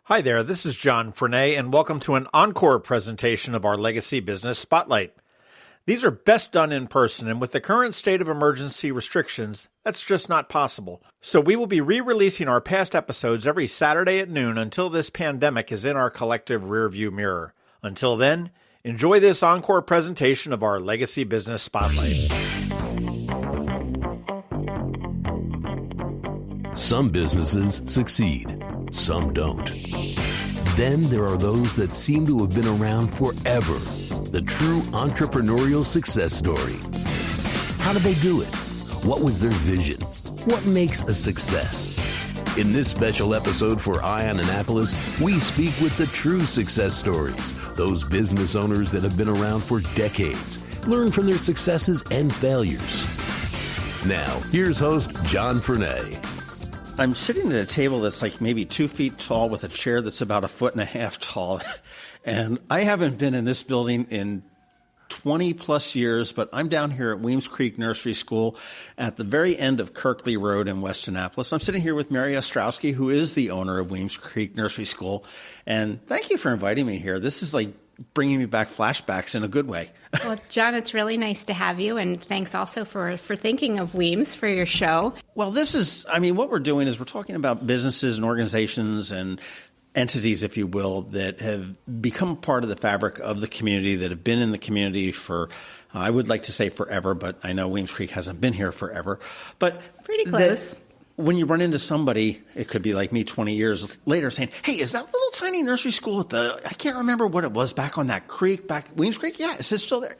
Hi there, this is John Frenay, and welcome to an Encore presentation of our Legacy Business Spotlight. These are best done in person, and with the current state of emergency restrictions, that's just not possible. So we will be re-releasing our past episodes every Saturday at noon until this pandemic is in our collective rearview mirror. Until then, enjoy this Encore presentation of our Legacy Business Spotlight. Some businesses succeed. Some don't. Then there are those that seem to have been around forever. The true entrepreneurial success story. How did they do it? What was their vision? What makes a success? In this special episode for Eye on Annapolis, we speak with the true success stories. Those business owners that have been around for decades. Learn from their successes and failures. Now, here's host John Frenay. I'm sitting at a table that's like maybe 2 feet tall with a chair that's about 1.5 feet tall. And I haven't been in this building in 20 plus years, but I'm down here at Weems Creek Nursery School at the very end of Kirkley Road in West Annapolis. I'm sitting here with Mary Ostrowski, who is the owner of Weems Creek Nursery School. And thank you for inviting me here. This is like bringing me back flashbacks in a good way. Well, John, it's really nice to have you, and thanks also for thinking of Weems for your show. Well, what we're doing is we're talking about businesses and organizations and entities, if you will, that have become part of the fabric of the community, that have been in the community for, I would like to say forever, but I know Weems Creek hasn't been here forever. But pretty close. When you run into somebody, it could be like me 20 years later saying, hey, is that little tiny nursery school I can't remember what it was back on that creek, back Weems Creek? Yeah, is it still there?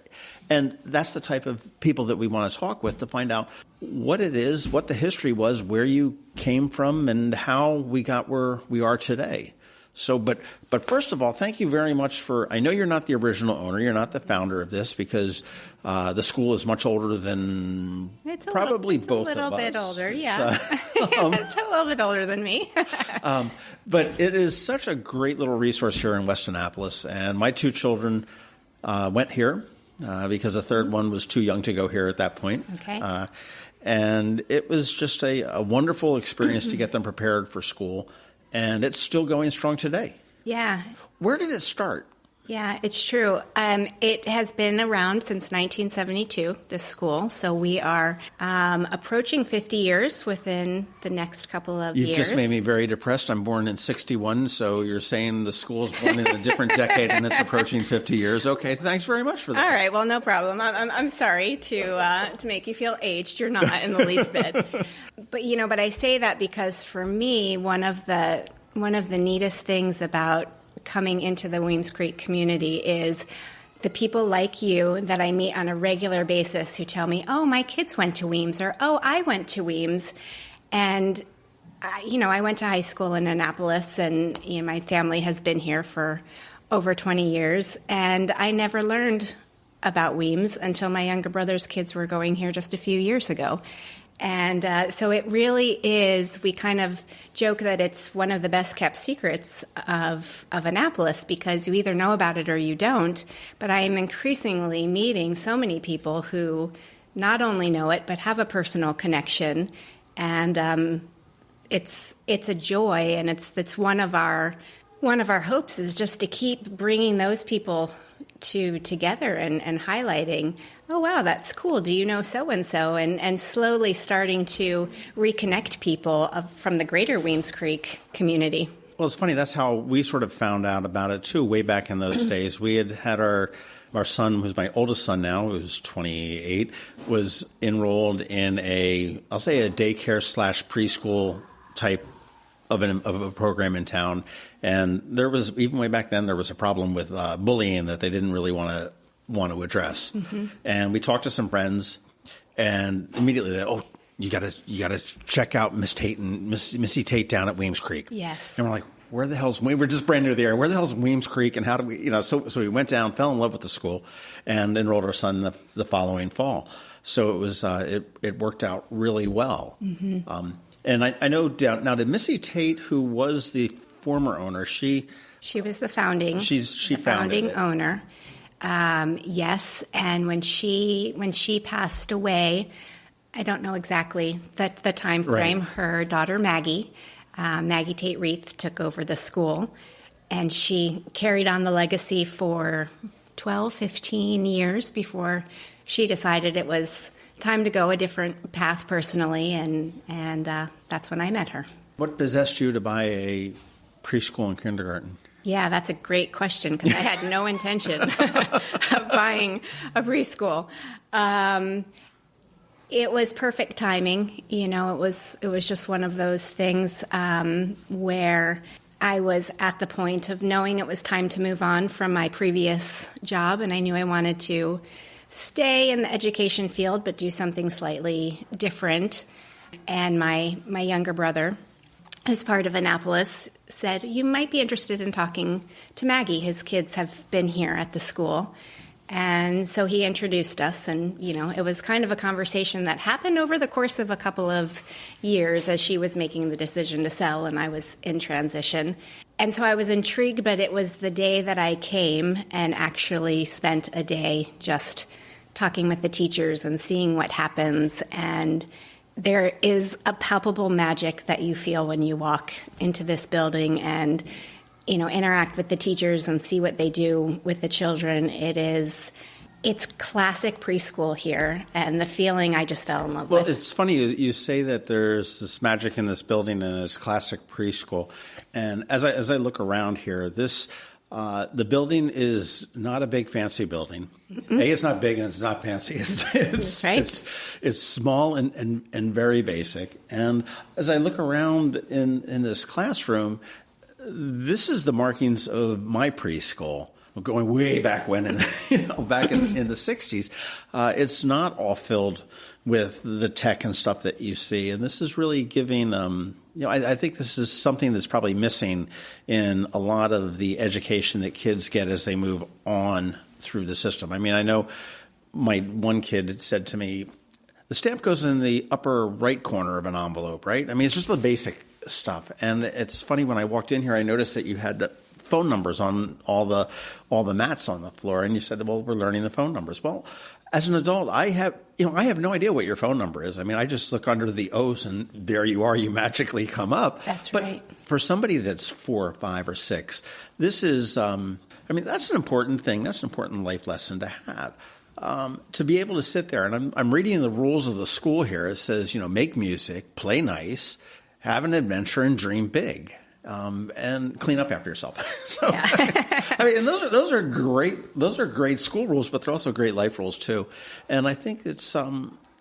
And that's the type of people that we want to talk with to find out what it is, what the history was, where you came from, and how we got where we are today. So, but first of all, thank you very much I know you're not the original owner, you're not the founder of this, because the school is much older than probably both of us. It's a little bit older, yeah. It's a little bit older than me. But it is such a great little resource here in West Annapolis, and my 2 children went here because the third one was too young to go here at that point. Okay. And it was just a wonderful experience to get them prepared for school. And it's still going strong today. Yeah. Where did it start? Yeah, it's true. It has been around since 1972, this school. So we are approaching 50 years within the next couple of years. You've just made me very depressed. I'm born in 61, so you're saying the school's born in a different decade and it's approaching 50 years. Okay, thanks very much for that. All right, well, no problem. I'm sorry to make you feel aged. You're not in the least bit. But I say that because for me, one of the neatest things about coming into the Weems Creek community is the people like you that I meet on a regular basis who tell me, oh, my kids went to Weems, or, oh, I went to Weems. And, I went to high school in Annapolis, and my family has been here for over 20 years, and I never learned about Weems until my younger brother's kids were going here just a few years ago. And so it really is, we kind of joke that it's one of the best kept secrets of Annapolis, because you either know about it or you don't. But I am increasingly meeting so many people who not only know it, but have a personal connection. And it's a joy, and it's one of our hopes is just to keep bringing those people together and highlighting, oh, wow, that's cool. Do you know so-and-so? And slowly starting to reconnect people from the greater Weems Creek community. Well, it's funny. That's how we sort of found out about it, too, way back in those days. We had our son, who's my oldest son now, who's 28, was enrolled in I'll say a daycare / preschool type of a program in town. And there was, even way back then, there was a problem with bullying that they didn't really want to address. Mm-hmm. And we talked to some friends, and immediately they, you gotta check out Miss Tate and Missy Tate down at Weems Creek. Yes. And we're like, we're just brand new to the area. Where the hell's Weems Creek? And how do we, so we went down, fell in love with the school, and enrolled our son the following fall. So it was, it worked out really well. Mm-hmm. And I know now that Missy Tate, who was the former owner, she was the founding. She founding owner. Yes, and when she passed away, I don't know exactly the time frame. Right. Her daughter Maggie Maggie Tate Reith took over the school, and she carried on the legacy for 12, 15 years before she decided it was time to go a different path personally, and that's when I met her. What possessed you to buy a preschool and kindergarten? Yeah, that's a great question because I had no intention of buying a preschool. It was perfect timing. You know, it was just one of those things where I was at the point of knowing it was time to move on from my previous job, and I knew I wanted to stay in the education field but do something slightly different. And my younger brother, who's part of Annapolis, said, you might be interested in talking to Maggie. His kids have been here at the school. And so he introduced us, and, you know, it was kind of a conversation that happened over the course of a couple of years as she was making the decision to sell and I was in transition. And so I was intrigued, but it was the day that I came and actually spent a day just talking with the teachers and seeing what happens. And there is a palpable magic that you feel when you walk into this building and, you know, interact with the teachers and see what they do with the children. It's classic preschool here, and the feeling I just fell in love with. Well, it's funny you say that there's this magic in this building and it's classic preschool. And as I look around here, the building is not a big fancy building. Mm-hmm. It's not big and it's not fancy. It's right. It's small and very basic. And as I look around in this classroom, this is the markings of my preschool, going way back when, back in the 60s. It's not all filled with the tech and stuff that you see. And this is really giving, I think this is something that's probably missing in a lot of the education that kids get as they move on through the system. I mean, I know my one kid had said to me, the stamp goes in the upper right corner of an envelope, right? I mean, it's just the basic stuff. And it's funny, when I walked in here, I noticed that you had phone numbers on all the mats on the floor, and you said, well, we're learning the phone numbers. Well, as an adult, I have no idea what your phone number is. I mean, I just look under the O's and there you are, you magically come up. That's right. But for somebody that's 4 or 5 or 6, this is, that's an important thing. That's an important life lesson to have. To be able to sit there, and I'm reading the rules of the school here. It says, make music, play nice, have an adventure, and dream big. And clean up after yourself. So, yeah. And those are great. Those are great school rules, but they're also great life rules too. And I think it's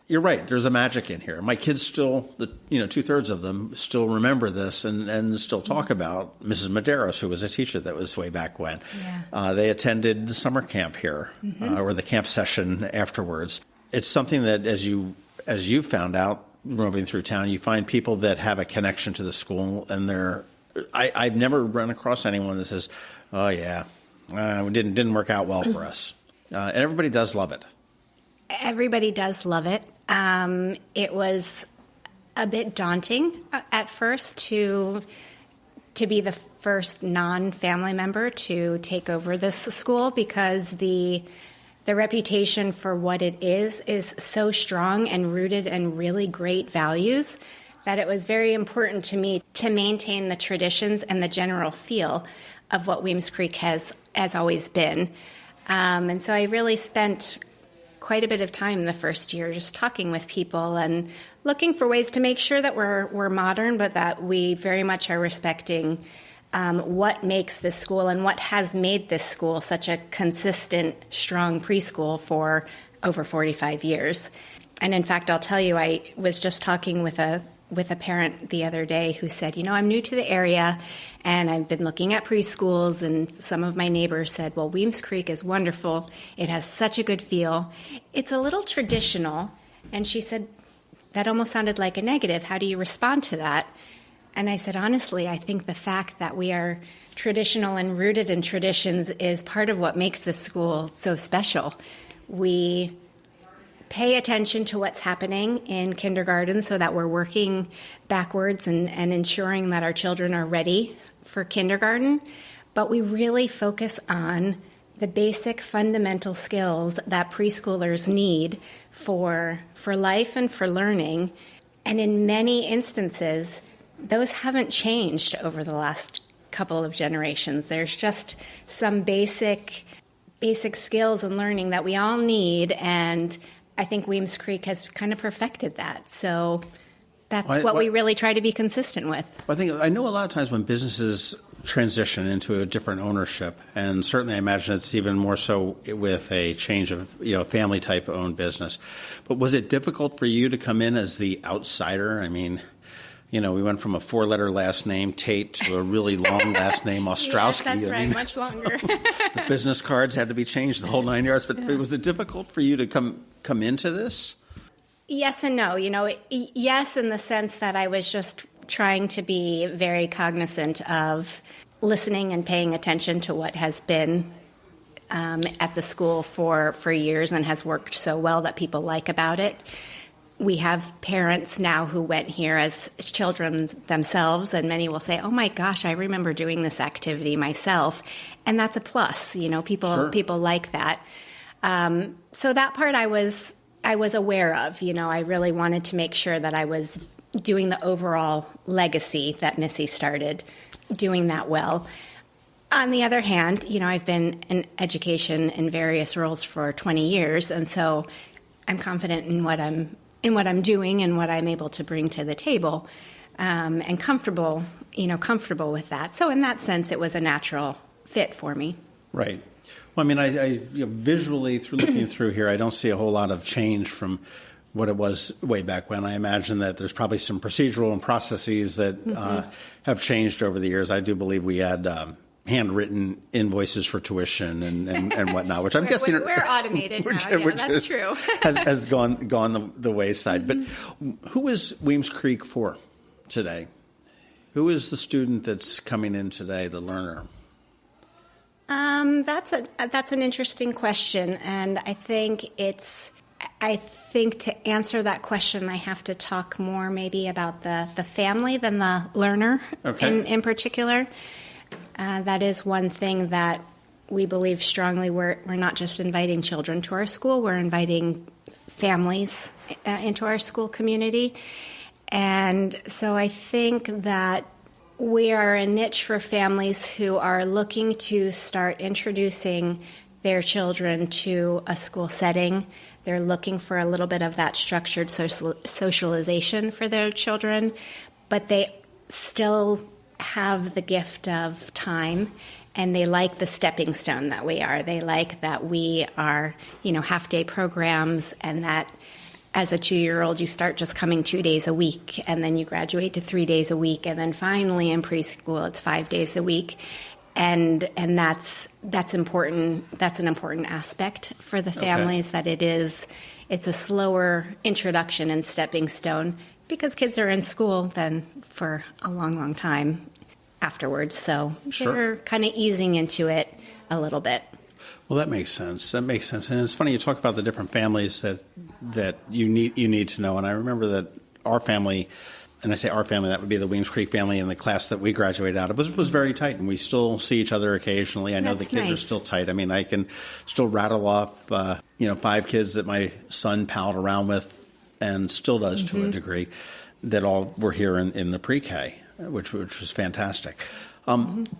you're right. There's a magic in here. My kids still, 2/3 of them still remember this and still talk about Mrs. Medeiros, who was a teacher that was way back when. Yeah. They attended summer camp here, or the camp session afterwards. It's something that, as you found out moving through town, you find people that have a connection to the school, and I've never run across anyone that says, "Oh yeah, it didn't work out well for us," and everybody does love it. Everybody does love it. It was a bit daunting at first to be the first non-family member to take over this school, because the reputation for what it is so strong and rooted in really great values that it was very important to me to maintain the traditions and the general feel of what Weems Creek has always been. And so I really spent quite a bit of time the first year just talking with people and looking for ways to make sure that we're modern, but that we very much are respecting what makes this school and what has made this school such a consistent, strong preschool for over 45 years. And in fact, I'll tell you, I was just talking with a parent the other day who said, I'm new to the area and I've been looking at preschools, and some of my neighbors said, well, Weems Creek is wonderful. It has such a good feel. It's a little traditional. And she said, that almost sounded like a negative. How do you respond to that? And I said, honestly, I think the fact that we are traditional and rooted in traditions is part of what makes this school so special. We pay attention to what's happening in kindergarten so that we're working backwards and ensuring that our children are ready for kindergarten. But we really focus on the basic fundamental skills that preschoolers need for life and for learning. And in many instances, those haven't changed over the last couple of generations. There's just some basic skills and learning that we all need, and I think Weems Creek has kind of perfected that. So that's what we really try to be consistent with. I know a lot of times when businesses transition into a different ownership, and certainly I imagine it's even more so with a change of family type owned business. But was it difficult for you to come in as the outsider? I mean, we went from a 4-letter last name, Tate, to a really long last name, Ostrowski. Yes, that's right, much longer. The business cards had to be changed, the whole 9 yards. But was it difficult for you to come into this? Yes and no. Yes, in the sense that I was just trying to be very cognizant of listening and paying attention to what has been at the school for years and has worked so well that people like about it. We have parents now who went here as children themselves, and many will say, "Oh my gosh, I remember doing this activity myself," and that's a plus. People like that. So that part I was aware of. I really wanted to make sure that I was doing the overall legacy that Missy started, doing that well. On the other hand, I've been in education in various roles for 20 years, and so I'm confident in what I'm doing and what I'm able to bring to the table, and comfortable with that. So in that sense, it was a natural fit for me. Right. Well, I mean, I visually, through looking through here, I don't see a whole lot of change from what it was way back when. I imagine that there's probably some procedural and processes that have changed over the years. I do believe we had handwritten invoices for tuition and whatnot, which I'm guessing we're automated now. Yeah, that's true. has gone the wayside. But who is Weems Creek for today? Who is the student that's coming in today, the learner? That's an interesting question, and I think to answer that question, I have to talk more maybe about the family than the learner in particular. That is one thing that we believe strongly. We're not just inviting children to our school, we're inviting families into our school community. And so I think that we are a niche for families who are looking to start introducing their children to a school setting. They're looking for a little bit of that structured socialization for their children, but they still have the gift of time, and they like the stepping stone that we are. They like that we are, half-day programs, and that as a 2-year-old, you start just coming 2 days a week, and then you graduate to 3 days a week, and then finally in preschool, it's 5 days a week. And that's important. That's an important aspect for the families, that it's a slower introduction and stepping stone, because kids are in school then for a long, long time afterwards. So they're kind of easing into it a little bit. Well, that makes sense. And it's funny you talk about the different families that you need to know. And I remember that our family, and I say our family, that would be the Weems Creek family, and the class that we graduated out of was very tight, and we still see each other occasionally. I know the kids are still tight. I mean, I can still rattle off 5 kids that my son palled around with, and still does to a degree, that all were here in the pre-K, which was fantastic.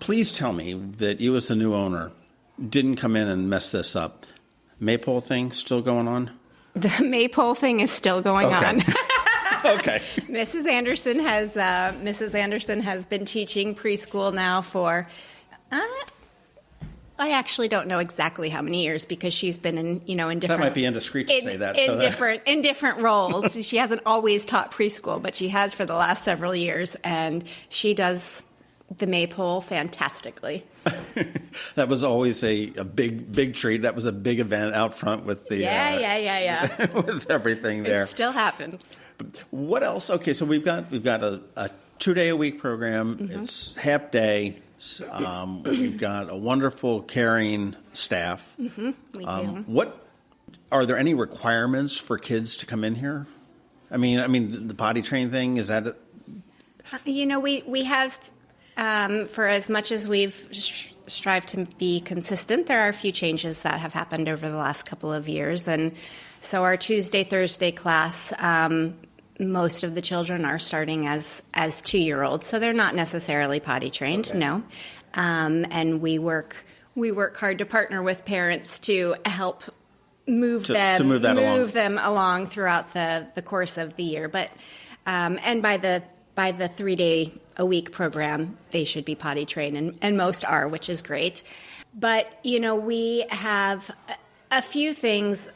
Please tell me that you, as the new owner, didn't come in and mess this up. Maypole thing still going on? The Maypole thing is still going on. Okay. Mrs. Anderson has been teaching preschool now for, I actually don't know exactly how many years, because she's been in different. That might be indiscreet to say that. In different roles. She hasn't always taught preschool, but she has for the last several years, and she does the Maypole fantastically. That was always a big treat. That was a big event out front with the with everything there. It still happens. What else? Okay, so we've got a 2-day-a-week program. It's half day. We've got a wonderful, caring staff. We do. What are there any requirements for kids to come in here? I mean, the potty train thing, is that? We have. For as much as we've strived to be consistent, there are a few changes that have happened over the last couple of years. And so our Tuesday, Thursday class, most of the children are starting as 2-year-olds, so they're not necessarily potty trained. Okay. No, and we work hard to partner with parents to help move them along throughout the course of the year. But and by the 3-day-a-week program, they should be potty trained, and most are, which is great. But we have a few things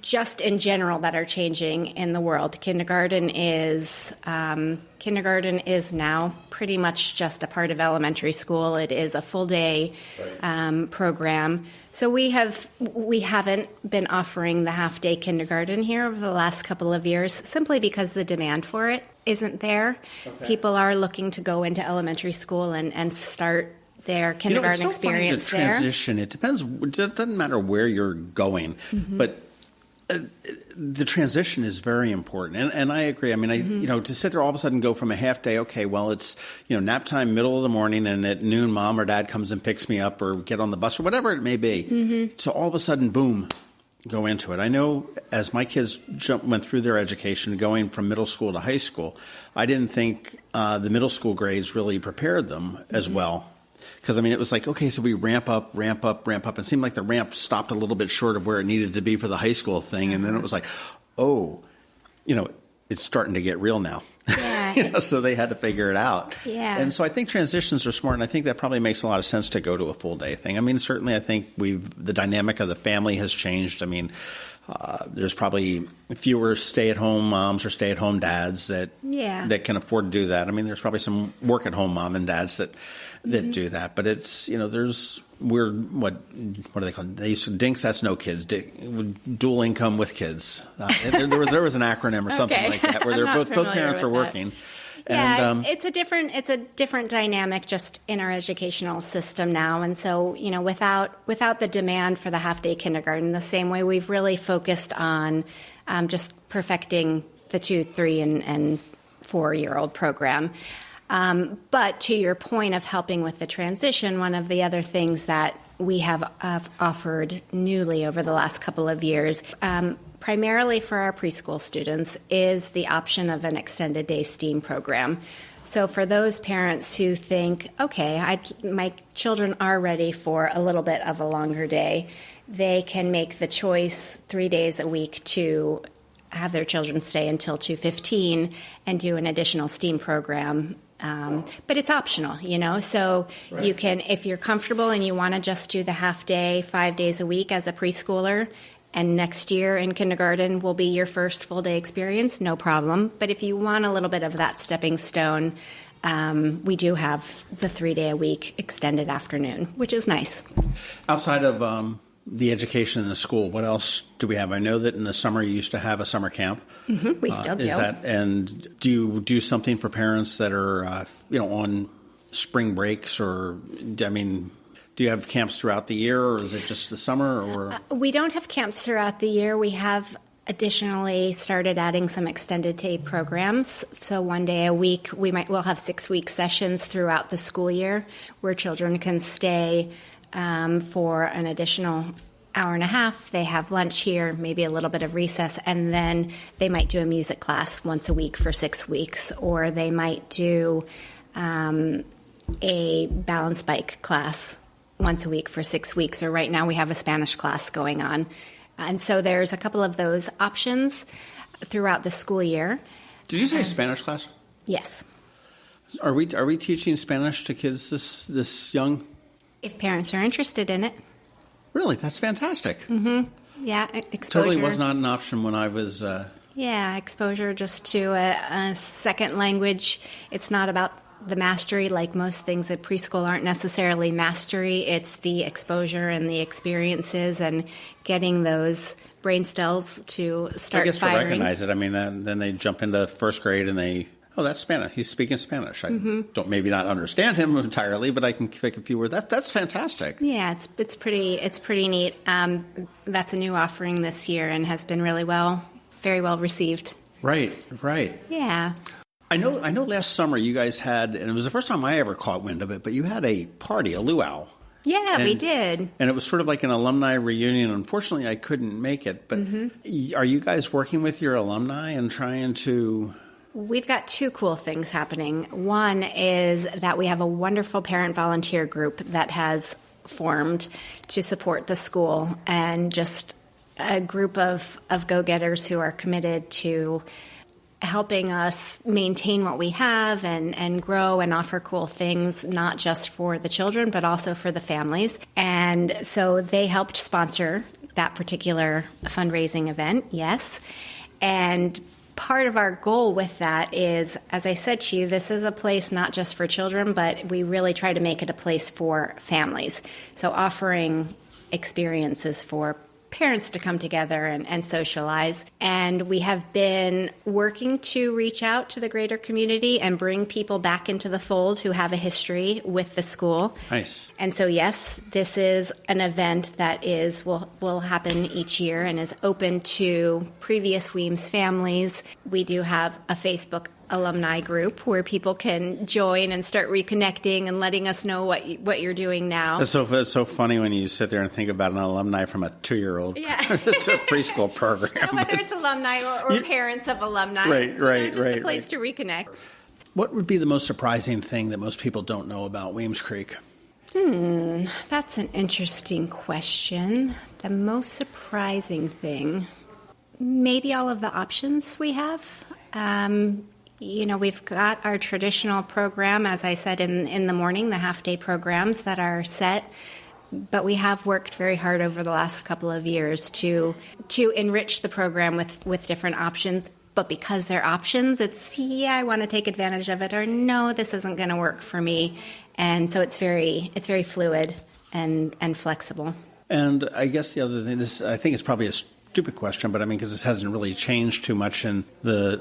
just in general that are changing in the world. Kindergarten is now pretty much just a part of elementary school. It is a full day program. So we haven't been offering the half day kindergarten here over the last couple of years, simply because the demand for it isn't there. Okay. People are looking to go into elementary school and start their kindergarten experience there. Transition. It depends. It doesn't matter where you're going, but the transition is very important, and I agree. I mean, to sit there all of a sudden go from a half day, okay, well, it's nap time, middle of the morning, and at noon, mom or dad comes and picks me up, or get on the bus, or whatever it may be. So all of a sudden, boom, go into it. I know as my kids went through their education, going from middle school to high school, I didn't think the middle school grades really prepared them as well. Because, it was like, okay, so we ramp up. It seemed like the ramp stopped a little bit short of where it needed to be for the high school thing. And then it was like, it's starting to get real now. Yeah. So they had to figure it out. Yeah. And so I think transitions are smart, and I think that probably makes a lot of sense to go to a full day thing. Certainly I think the dynamic of the family has changed. There's probably fewer stay-at-home moms or stay-at-home dads that can afford to do that. There's probably some work-at-home mom and dads that do that. But it's, what do they call it? They used to dinks, that's no kids. Dual income with kids. There was an acronym or something like that where both parents are working. Yeah, and, it's a different dynamic just in our educational system now. And so, without the demand for the half-day kindergarten, the same way we've really focused on just perfecting the 2, 3, and 4-year-old program. But to your point of helping with the transition, one of the other things that we have offered newly over the last couple of years, primarily for our preschool students, is the option of an extended day STEAM program. So for those parents who think, okay, my children are ready for a little bit of a longer day, they can make the choice 3 days a week to have their children stay until 2:15 and do an additional STEAM program. But it's optional, so right. You can, if you're comfortable and you want to just do the half day, 5 days a week as a preschooler, and next year in kindergarten will be your first full day experience, no problem. But if you want a little bit of that stepping stone, we do have the 3-day-a-week extended afternoon, which is nice. Outside of the education in the school, what else do we have? I know that in the summer you used to have a summer camp. We still do. And do you do something for parents that are, on spring breaks, or, do you have camps throughout the year, or is it just the summer? Or we don't have camps throughout the year. We have additionally started adding some extended day programs. So 1 day a week, we'll have 6-week sessions throughout the school year where children can stay for an additional hour and a half. They have lunch here, maybe a little bit of recess, and then they might do a music class once a week for 6 weeks, or they might do a balance bike class once a week for 6 weeks, or right now we have a Spanish class going on. And so there's a couple of those options throughout the school year. Did you say Spanish class? Yes. Are we teaching Spanish to kids this young? If parents are interested in it. Really? That's fantastic. Mm-hmm. Yeah, exposure. Totally was not an option when I was... Yeah, exposure just to a second language. It's not about the mastery, like most things at preschool aren't necessarily mastery. It's the exposure and the experiences and getting those brain cells to start I guess firing. To recognize it. Then they jump into first grade and that's Spanish. He's speaking Spanish. I don't maybe not understand him entirely, but I can pick a few words. That's fantastic. Yeah, it's pretty neat. That's a new offering this year and has been very well received. Right. Yeah. I know last summer you guys had, and it was the first time I ever caught wind of it, but you had a party, a luau, Yeah, we did. And it was sort of like an alumni reunion. Unfortunately, I couldn't make it. But are you guys working with your alumni and trying to... We've got two cool things happening. One is that we have a wonderful parent volunteer group that has formed to support the school, and just a group of go-getters who are committed to helping us maintain what we have and grow and offer cool things, not just for the children, but also for the families. And so they helped sponsor that particular fundraising event, yes. And part of our goal with that is, as I said to you, this is a place not just for children, but we really try to make it a place for families. So offering experiences for parents to come together and socialize. And we have been working to reach out to the greater community and bring people back into the fold who have a history with the school. Nice. And so, yes, this is an event that will happen each year and is open to previous Weems families. We do have a Facebook alumni group where people can join and start reconnecting and letting us know what you're doing now. It's so funny when you sit there and think about an alumni from a 2-year-old. Yeah. It's a preschool program. So whether it's alumni or parents of alumni. Right. Just a place to reconnect. What would be the most surprising thing that most people don't know about Weems Creek? That's an interesting question. The most surprising thing, maybe all of the options we have. We've got our traditional program, as I said, in the morning, the half-day programs that are set. But we have worked very hard over the last couple of years to enrich the program with different options. But because they're options, it's, I want to take advantage of it, or no, this isn't going to work for me. And so it's very fluid and flexible. And I guess the other thing, I think it's probably a stupid question, but because this hasn't really changed too much in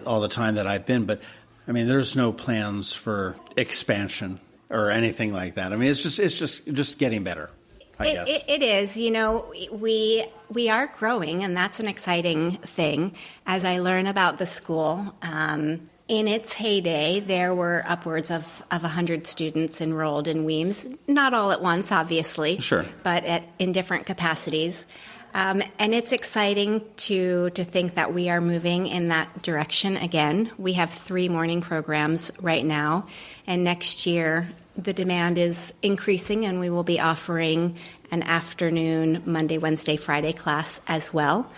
all the time that I've been. But there's no plans for expansion or anything like that. It's just getting better. I guess it is. We are growing, and that's an exciting thing. As I learn about the school, in its heyday, there were upwards of 100 students enrolled in Weems. Not all at once, obviously, sure, but in different capacities. And it's exciting to think that we are moving in that direction again. We have 3 morning programs right now, and next year the demand is increasing, and we will be offering an afternoon Monday, Wednesday, Friday class as well,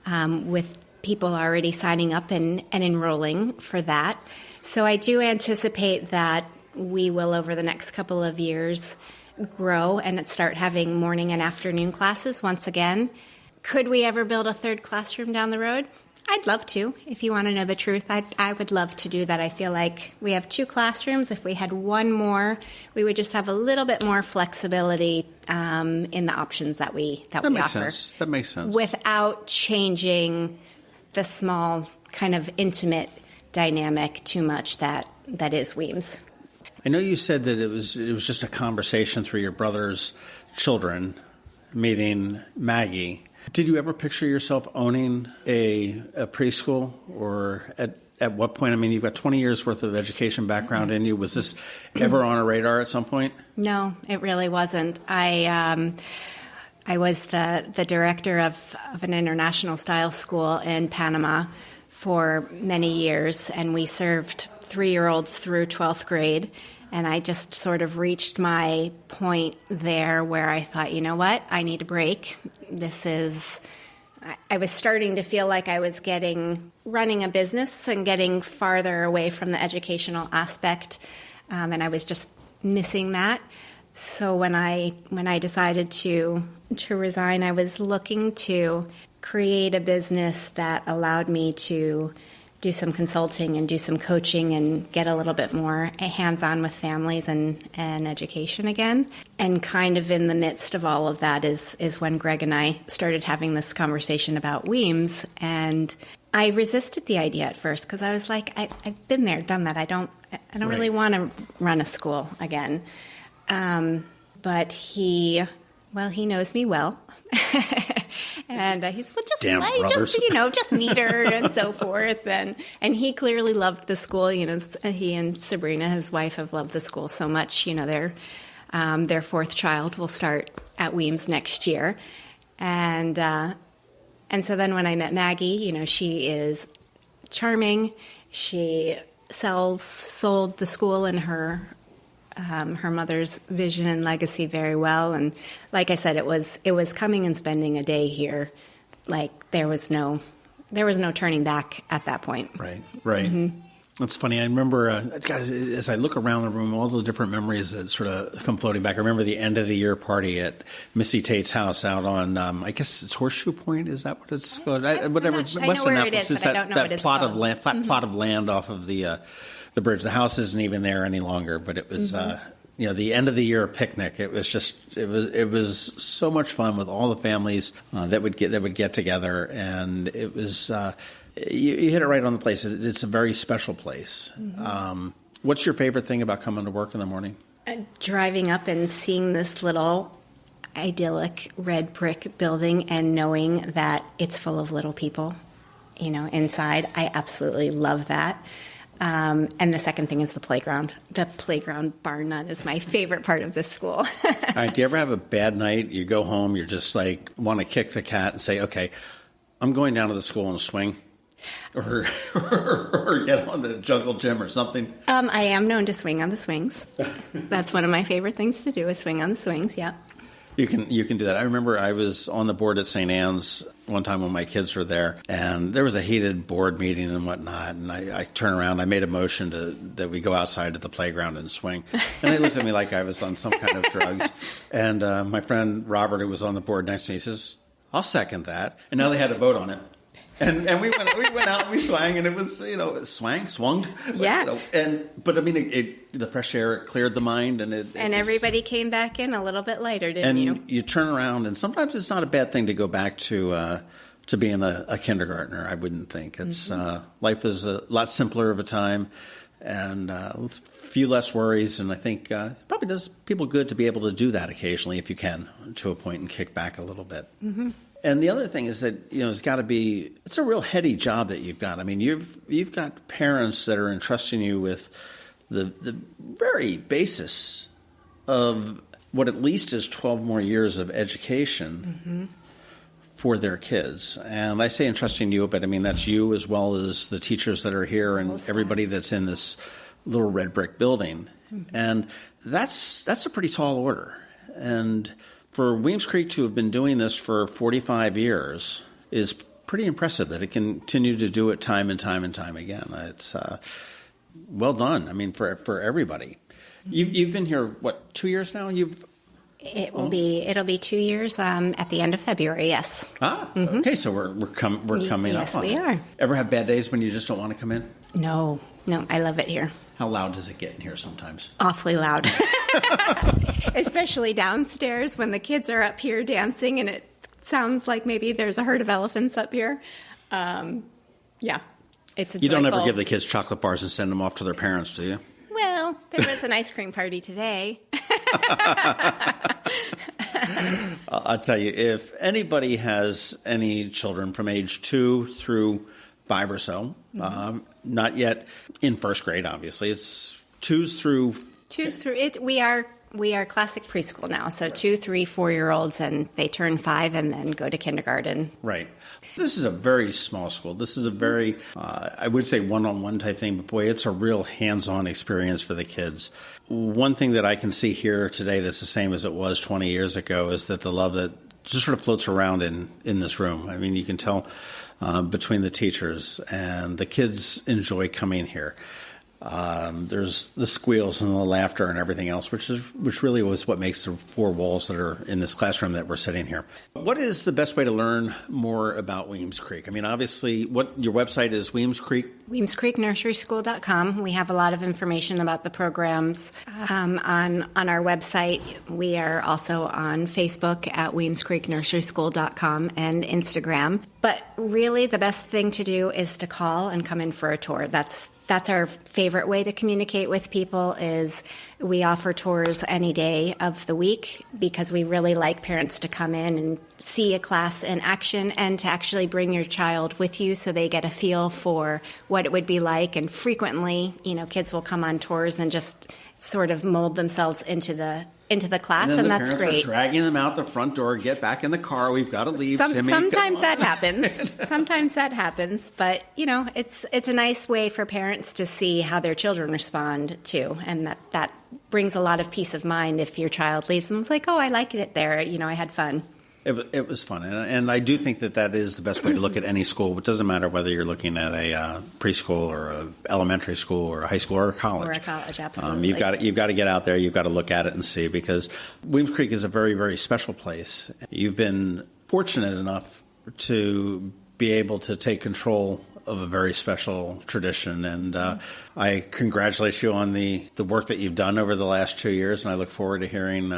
with people already signing up and enrolling for that. So I do anticipate that we will, over the next couple of years, grow and start having morning and afternoon classes once again. Could we ever build a 3rd classroom down the road? I'd love to. If you want to know the truth, I would love to do that. I feel like we have 2 classrooms. If we had 1 more, we would just have a little bit more flexibility in the options that we offer. That makes sense. Without changing the small kind of intimate dynamic too much that is Weems. I know you said that it was just a conversation through your brother's children meeting Maggie. Did you ever picture yourself owning a preschool, or at what point? You've got 20 years worth of education background in you. Was this ever on a radar at some point? No, it really wasn't. I was the director of an international style school in Panama for many years, and we served 3-year-olds through 12th grade. And I just sort of reached my point there where I thought, you know what, I need a break. I was starting to feel like I was running a business and getting farther away from the educational aspect, and I was just missing that. So when I decided to resign, I was looking to create a business that allowed me to do some consulting and do some coaching and get a little bit more hands-on with families and education again. And kind of in the midst of all of that is when Greg and I started having this conversation about Weems. And I resisted the idea at first because I was like, I've been there, done that. I don't really want to run a school again. But he knows me well. And he's just meet her and so forth. And he clearly loved the school. He and Sabrina, his wife, have loved the school so much. They're Their fourth child will start at Weems next year. And so then when I met Maggie, she is charming. She sold the school and her mother's vision and legacy very well. And like I said, it was coming and spending a day here. Like there was no turning back at that point. Right. Mm-hmm. That's funny. I remember, as I look around the room, all the different memories that sort of come floating back. I remember the end of the year party at Missy Tate's house out on, I guess it's Horseshoe Point. Is that what it's called? Whatever. West Annapolis. It's that plot of land, flat plot of land off of the bridge. The house isn't even there any longer, but it was, the end of the year picnic. It was just, it was so much fun with all the families that would get together, and it was. You hit it right on the place. It's a very special place. Mm-hmm. What's your favorite thing about coming to work in the morning? Driving up and seeing this little idyllic red brick building and knowing that it's full of little people, inside. I absolutely love that. And the second thing is the playground. The playground, bar none, is my favorite part of this school. All right. Do you ever have a bad night? You go home, you're just like, want to kick the cat and say, okay, I'm going down to the school and swing? Or get on the jungle gym or something. I am known to swing on the swings. That's one of my favorite things to do is swing on the swings. Yeah. You can do that. I remember I was on the board at St. Anne's one time when my kids were there, and there was a heated board meeting and whatnot. And I turned around, I made a motion that we go outside to the playground and swing. And they looked at me like I was on some kind of drugs. And my friend Robert, who was on the board next to me, he says, "I'll second that." And now they had to vote on it. And we went out and we swang, and it was swung. Yeah. But I mean, the fresh air, it cleared the mind, and everybody came back in a little bit lighter, didn't you? And you turn around, and sometimes it's not a bad thing to go back to being a kindergartner. I wouldn't think it's life is a lot simpler of a time, and a few less worries. And I think it probably does people good to be able to do that occasionally, if you can, to a point, and kick back a little bit. Mm-hmm. And the other thing is that, it's got to be, it's a real heady job that you've got. I mean, you've got parents that are entrusting you with the very basis of what at least is 12 more years of education for their kids. And I say entrusting you, but I mean, that's you as well as the teachers that are here and everybody that's in this little red brick building. Mm-hmm. And that's a pretty tall order. And for Weems Creek to have been doing this for 45 years is pretty impressive that it continue to do it time and time and time again. It's well done. I mean, for everybody. You've been here, 2 years now? It'll be 2 years at the end of February. Yes. Okay. So we're coming up. Yes, we are. Ever have bad days when you just don't want to come in? No, I love it here. How loud does it get in here sometimes? Awfully loud. Especially downstairs when the kids are up here dancing and it sounds like maybe there's a herd of elephants up here. Yeah, it's a You don't ever give the kids chocolate bars and send them off to their parents, do you? Well, there was an ice cream party today. I'll tell you, if anybody has any children from age 2 through 5 or so, not yet in first grade, obviously, it's 2s through it. We are classic preschool now, so 2, 3, 4-year-olds, and they turn 5 and then go to kindergarten. Right. This is a very small school. This is a very, I would say, one-on-one type thing, but boy, it's a real hands-on experience for the kids. One thing that I can see here today that's the same as it was 20 years ago is that the love that just sort of floats around in this room. I mean, you can tell between the teachers, and the kids enjoy coming here. There's the squeals and the laughter and everything else, which really was what makes the 4 walls that are in this classroom that we're sitting here. What is the best way to learn more about Weems Creek? I mean, obviously, what your website is, Weems Creek? WeemsCreekNurserySchool.com. We have a lot of information about the programs on our website. We are also on Facebook at WeemsCreekNurserySchool.com and Instagram. But really, the best thing to do is to call and come in for a tour. That's our favorite way to communicate with people is we offer tours any day of the week because we really like parents to come in and see a class in action and to actually bring your child with you so they get a feel for what it would be like. And frequently, kids will come on tours and just sort of mold themselves into the into the class, and and that's the parents great. are dragging them out the front door. Get back in the car. We've got to leave. Timmy, Sometimes that happens. Sometimes that happens, but it's a nice way for parents to see how their children respond too, and that brings a lot of peace of mind if your child leaves and it's like, oh, I liked it there. I had fun. It was fun, and I do think that is the best way to look at any school. It doesn't matter whether you're looking at a preschool or a elementary school or a high school or a college. Or a college, absolutely. You've got to get out there. You've got to look at it and see, because Weems Creek is a very, very special place. You've been fortunate enough to be able to take control of a very special tradition, and I congratulate you on the work that you've done over the last 2 years, and I look forward to hearing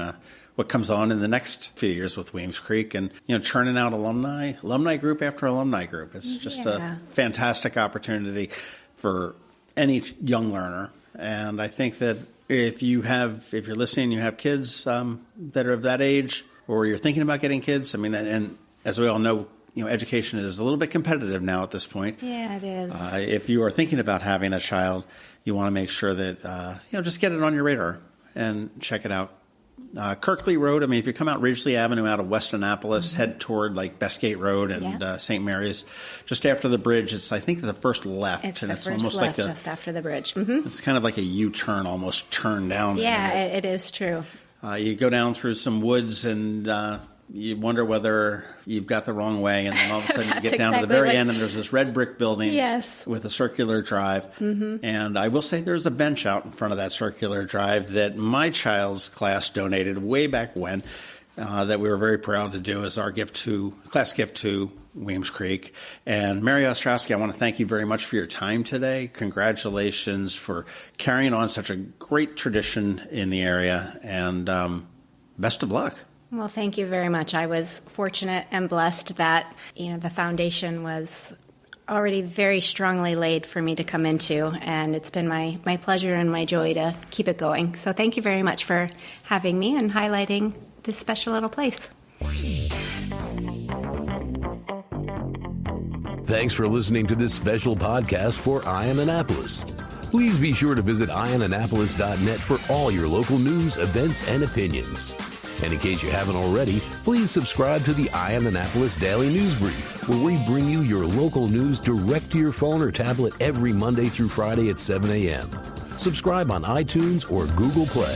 what comes on in the next few years with Weems Creek, and churning out alumni group after alumni group. It's just a fantastic opportunity for any young learner, and I think that if you're listening, you have kids that are of that age, or you're thinking about getting kids. I mean, and as we all know, education is a little bit competitive now at this point. Yeah, it is. If you are thinking about having a child, you want to make sure that just get it on your radar and check it out. Kirkley Road, if you come out Ridgely Avenue out of West Annapolis, head toward Bestgate Road and St. Mary's, just after the bridge, it's, I think, the first left. It's and the it's first almost left, like just after the bridge. Mm-hmm. It's kind of like a U-turn, almost turned down. Yeah, it is true. You go down through some woods and you wonder whether you've got the wrong way, and then all of a sudden you get down to the very end and there's this red brick building with a circular drive. Mm-hmm. And I will say there's a bench out in front of that circular drive that my child's class donated way back when, that we were very proud to do as our class gift to Weems Creek. And Mary Ostrowski, I want to thank you very much for your time today. Congratulations for carrying on such a great tradition in the area, and best of luck. Well, thank you very much. I was fortunate and blessed that, the foundation was already very strongly laid for me to come into, and it's been my pleasure and my joy to keep it going. So thank you very much for having me and highlighting this special little place. Thanks for listening to this special podcast for Annapolis. Please be sure to visit Annapolis.net for all your local news, events, and opinions. And in case you haven't already, please subscribe to the Annapolis Daily News Brief, where we bring you your local news direct to your phone or tablet every Monday through Friday at 7 a.m. Subscribe on iTunes or Google Play.